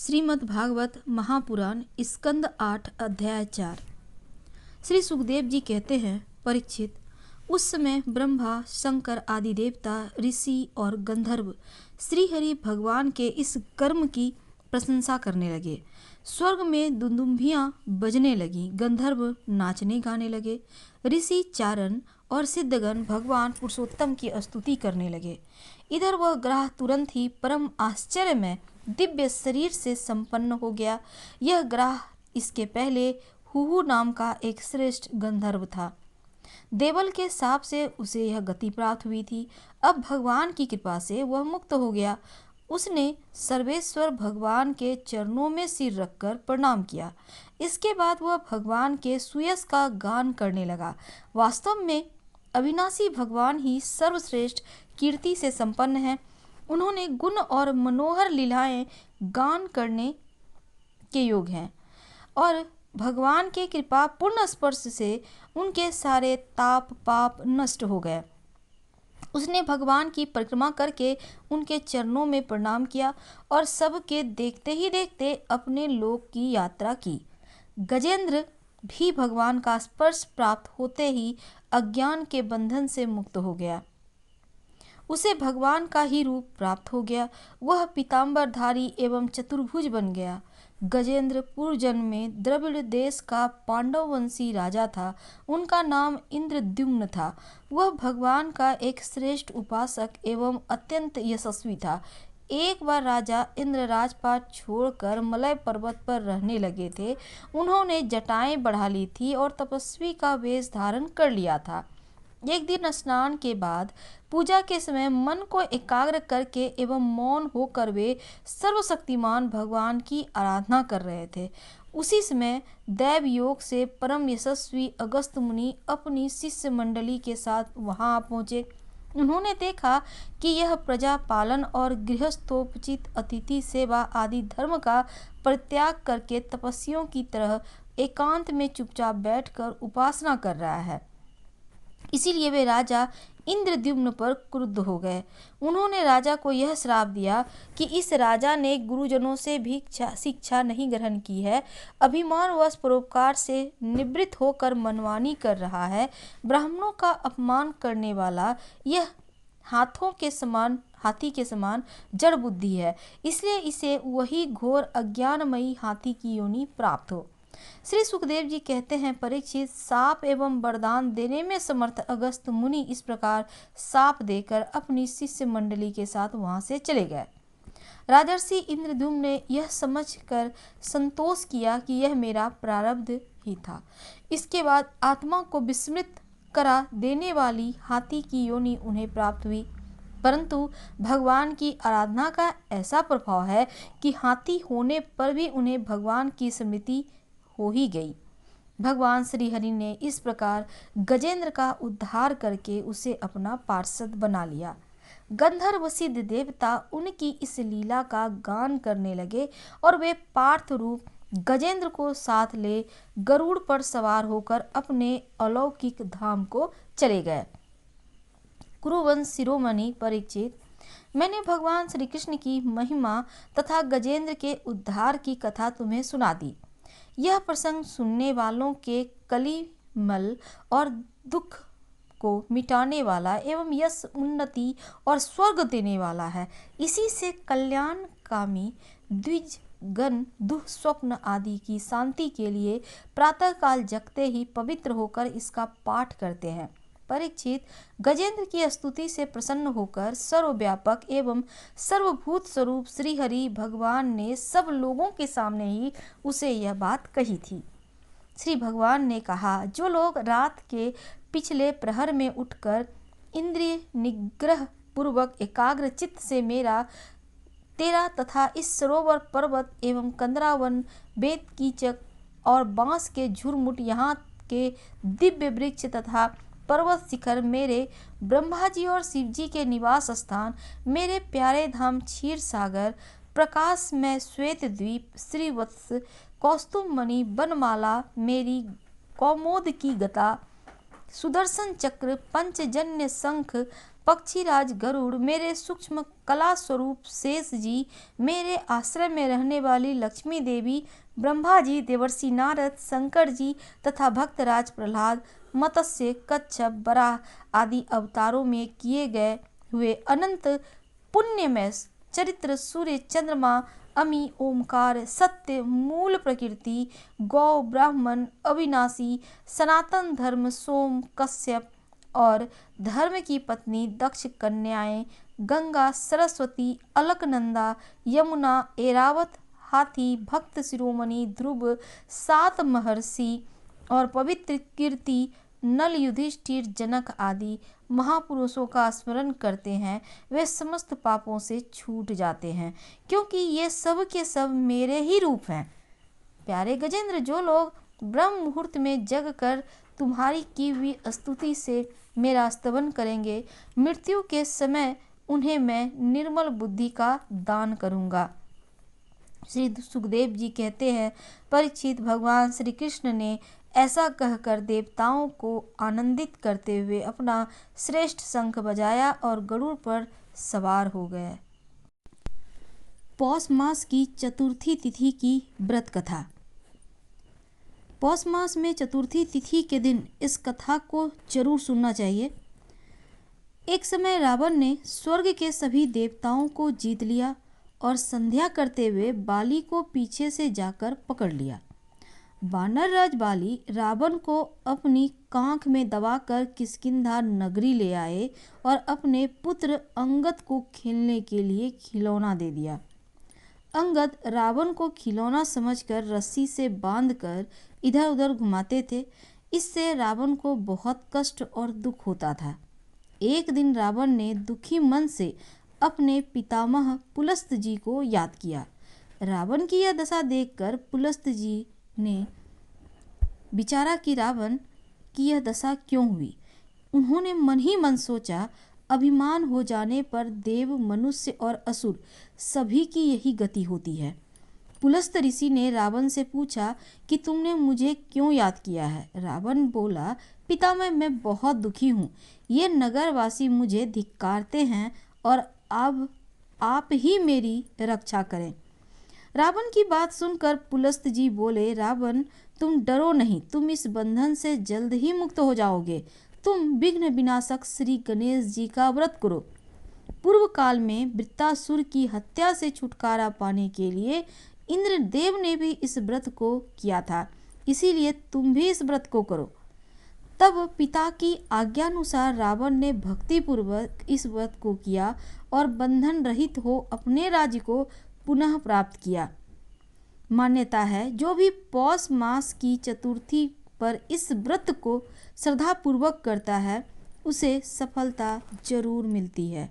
श्रीमद् भागवत महापुराण स्कंद 8 अध्याय 4। श्री सुखदेव जी कहते हैं, परीक्षित, उस समय ब्रह्मा, शंकर आदि देवता, ऋषि और गंधर्व श्रीहरि भगवान के इस कर्म की प्रशंसा करने लगे। स्वर्ग में दुंदुभियां बजने लगी, गंधर्व नाचने गाने लगे, ऋषि चारण और सिद्धगण भगवान पुरुषोत्तम की स्तुति करने लगे। इधर वह ग्रह तुरंत ही परम आश्चर्य में दिव्य शरीर से संपन्न हो गया। यह ग्रह इसके पहले हुहु नाम का एक श्रेष्ठ गंधर्व था। देवल के शाप से उसे यह गति प्राप्त हुई थी। अब भगवान की कृपा से वह मुक्त हो गया। उसने सर्वेश्वर भगवान के चरणों में सिर रखकर प्रणाम किया। इसके बाद वह भगवान के सुयश का गान करने लगा। वास्तव में अविनाशी भगवान ही सर्वश्रेष्ठ कीर्ति से संपन्न है। उन्होंने गुण और मनोहर लीलाएं गान करने के योग्य हैं और भगवान के कृपा पूर्ण स्पर्श से उनके सारे ताप पाप नष्ट हो गए। उसने भगवान की परिक्रमा करके उनके चरणों में प्रणाम किया और सबके देखते ही देखते अपने लोक की यात्रा की। गजेंद्र भी भगवान का स्पर्श प्राप्त होते ही अज्ञान के बंधन से मुक्त हो गया। उसे भगवान का ही रूप प्राप्त हो गया। वह पीताम्बरधारी एवं चतुर्भुज बन गया। गजेंद्र पूर्व जन्म में द्रविड़ देश का पांडव वंशी राजा था। उनका नाम इंद्रद्युम्न था। वह भगवान का एक श्रेष्ठ उपासक एवं अत्यंत यशस्वी था। एक बार राजा इंद्र राजपाट छोड़कर मलय पर्वत पर रहने लगे थे। उन्होंने जटाएं बढ़ा ली थी और तपस्वी का वेश धारण कर लिया था। एक दिन स्नान के बाद पूजा के समय मन को एकाग्र करके एवं मौन होकर वे सर्वशक्तिमान भगवान की आराधना कर रहे थे। उसी समय दैव योग से परम यशस्वी अगस्त मुनि अपनी शिष्य मंडली के साथ वहां आ पहुंचे। उन्होंने देखा कि यह प्रजा पालन और गृहस्थोपचित अतिथि सेवा आदि धर्म का परित्याग करके तपस्वियों की तरह एकांत में चुपचाप बैठकर उपासना कर रहा है। इसीलिए वे राजा इंद्रद्युम्न पर क्रुद्ध हो गए। उन्होंने राजा को यह श्राप दिया कि इस राजा ने गुरुजनों से भी शिक्षा नहीं ग्रहण की है, अभिमानवश परोपकार से निवृत्त होकर मनमानी कर रहा है, ब्राह्मणों का अपमान करने वाला यह हाथी के समान जड़ बुद्धि है, इसलिए इसे वही घोर अज्ञानमयी हाथी की योनि प्राप्त हो। श्री सुखदेव जी कहते हैं, परीक्षित, साप एवं वरदान देने में समर्थ अगस्त मुनि इस प्रकार साप देकर अपनी शिष्य मंडली के साथ वहां से चले गए। राजर्षि इंद्रद्युम्न ने यह समझकर संतोष किया कि यह मेरा प्रारब्ध ही था। इसके बाद आत्मा को विस्मृत करा देने वाली हाथी की योनि उन्हें प्राप्त हुई। परंतु भगवान की आराधना का ऐसा प्रभाव है कि हाथी होने पर भी उन्हें भगवान की स्मृति हो ही गई। भगवान श्री हरि ने इस प्रकार गजेंद्र का उद्धार करके उसे अपना पार्षद बना लिया। गंधर्व सिद्ध देवता उनकी इस लीला का गान करने लगे और वे पार्थ रूप गजेंद्र को साथ ले गरुड़ पर सवार होकर अपने अलौकिक धाम को चले गए। कुरुवंश शिरोमणि परीक्षित, मैंने भगवान श्री कृष्ण की महिमा तथा गजेंद्र के उद्धार की कथा तुम्हें सुना दी। यह प्रसंग सुनने वालों के कलिमल और दुख को मिटाने वाला एवं यश, उन्नति और स्वर्ग देने वाला है। इसी से कल्याणकामी द्विजगण दुःस्वप्न आदि की शांति के लिए प्रातःकाल जगते ही पवित्र होकर इसका पाठ करते हैं। परीक्षित, गजेंद्र की स्तुति से प्रसन्न होकर सर्वव्यापक एवं सर्वभूत स्वरूप श्री हरि भगवान ने सब लोगों के सामने ही उसे यह बात कही थी। श्री भगवान ने कहा, जो लोग रात के पिछले प्रहर में उठकर इंद्रिय निग्रह पूर्वक एकाग्र चित्त से तेरा तथा इस सरोवर, पर्वत एवं कंदरावन, बेत कीचक और बांस के झुरमुट, यहाँ के दिव्य वृक्ष तथा पर्वत शिखर, मेरे ब्रह्मा जी और शिव जी के निवास स्थान, मेरे प्यारे धाम क्षीर सागर, प्रकाश में श्वेत द्वीप, श्रीवत्स, कौस्तुभ मणि, बनमाला, मेरी कौमोद की गता, सुदर्शन चक्र, पंचजन्य शंख, पक्षीराज गरुड़, मेरे सूक्ष्म कला स्वरूप शेष जी, मेरे आश्रय में रहने वाली लक्ष्मी देवी, ब्रह्मा जी, देवर्षि नारद, शंकर जी तथा भक्तराज प्रहलाद, मत्स्य, कच्छप, वराह आदि अवतारों में किए गए हुए अनंत पुण्यमय चरित्र, सूर्य, चंद्रमा, अमी, ओमकार, सत्य, मूल प्रकृति, गौ, ब्राह्मण, अविनाशी, सनातन धर्म, सोम, कश्यप और धर्म की पत्नी, दक्ष, कन्याएं, गंगा, सरस्वती, अलकनंदा, यमुना, ऐरावत, हाथी, भक्त शिरोमणि, ध्रुव, 7 महर्षि और पवित्र कीर्ति, नल, युधिष्ठिर, जनक आदि महापुरुषों का स्मरण करते हैं, वे समस्त पापों से छूट जाते हैं, क्योंकि ये सब के सब मेरे ही रूप हैं। प्यारे गजेंद्र, जो लोग ब्रह्म मुहूर्त में जग कर तुम्हारी की हुई स्तुति से मेरा स्तवन करेंगे, मृत्यु के समय उन्हें मैं निर्मल बुद्धि का दान करूँगा। श्री सुखदेव जी कहते हैं, परीक्षित, भगवान श्री कृष्ण ने ऐसा कहकर देवताओं को आनंदित करते हुए अपना श्रेष्ठ शंख बजाया और गरुड़ पर सवार हो गए। पौष मास की चतुर्थी तिथि की व्रत कथा। पौष मास में चतुर्थी तिथि के दिन इस कथा को जरूर सुनना चाहिए। एक समय रावण ने स्वर्ग के सभी देवताओं को जीत लिया और संध्या करते हुए बाली को पीछे से जाकर पकड़ लिया। वानर राज बाली रावण को अपनी कांख में दबाकर किष्किंधा नगरी ले आए और अपने पुत्र अंगद को खेलने के लिए खिलौना दे दिया। अंगद रावण को खिलौना समझकर रस्सी से बांधकर इधर उधर घुमाते थे। इससे रावण को बहुत कष्ट और दुख होता था। एक दिन रावण ने दुखी मन से अपने पितामह पुलस्त जी को याद किया। रावण की यह दशा देखकर पुलस्त जी ने विचारा कि रावण की यह दशा क्यों हुई। उन्होंने मन ही मन सोचा, अभिमान हो जाने पर देव, मनुष्य और असुर सभी की यही गति होती है। पुलस्त ऋषि ने रावण से पूछा कि तुमने मुझे क्यों याद किया है। रावण बोला, पितामह, मैं बहुत दुखी हूँ। ये नगरवासी मुझे धिक्कारते हैं और अब आप ही मेरी रक्षा करें। रावण की बात सुनकर पुलस्त जी बोले, रावण, तुम डरो नहीं, तुम इस बंधन से जल्द ही मुक्त हो जाओगे। तुम विघ्न विनाशक श्री गणेश जी का व्रत करो। पूर्व काल में वृत्तासुर की हत्या से छुटकारा पाने के लिए इंद्रदेव ने भी इस व्रत को किया था, इसीलिए तुम भी इस व्रत को करो। तब पिता की आज्ञानुसार रावण ने भक्तिपूर्वक इस व्रत को किया और बंधन रहित हो अपने राज्य को पुनः प्राप्त किया। मान्यता है, जो भी पौष मास की चतुर्थी पर इस व्रत को श्रद्धापूर्वक करता है, उसे सफलता जरूर मिलती है।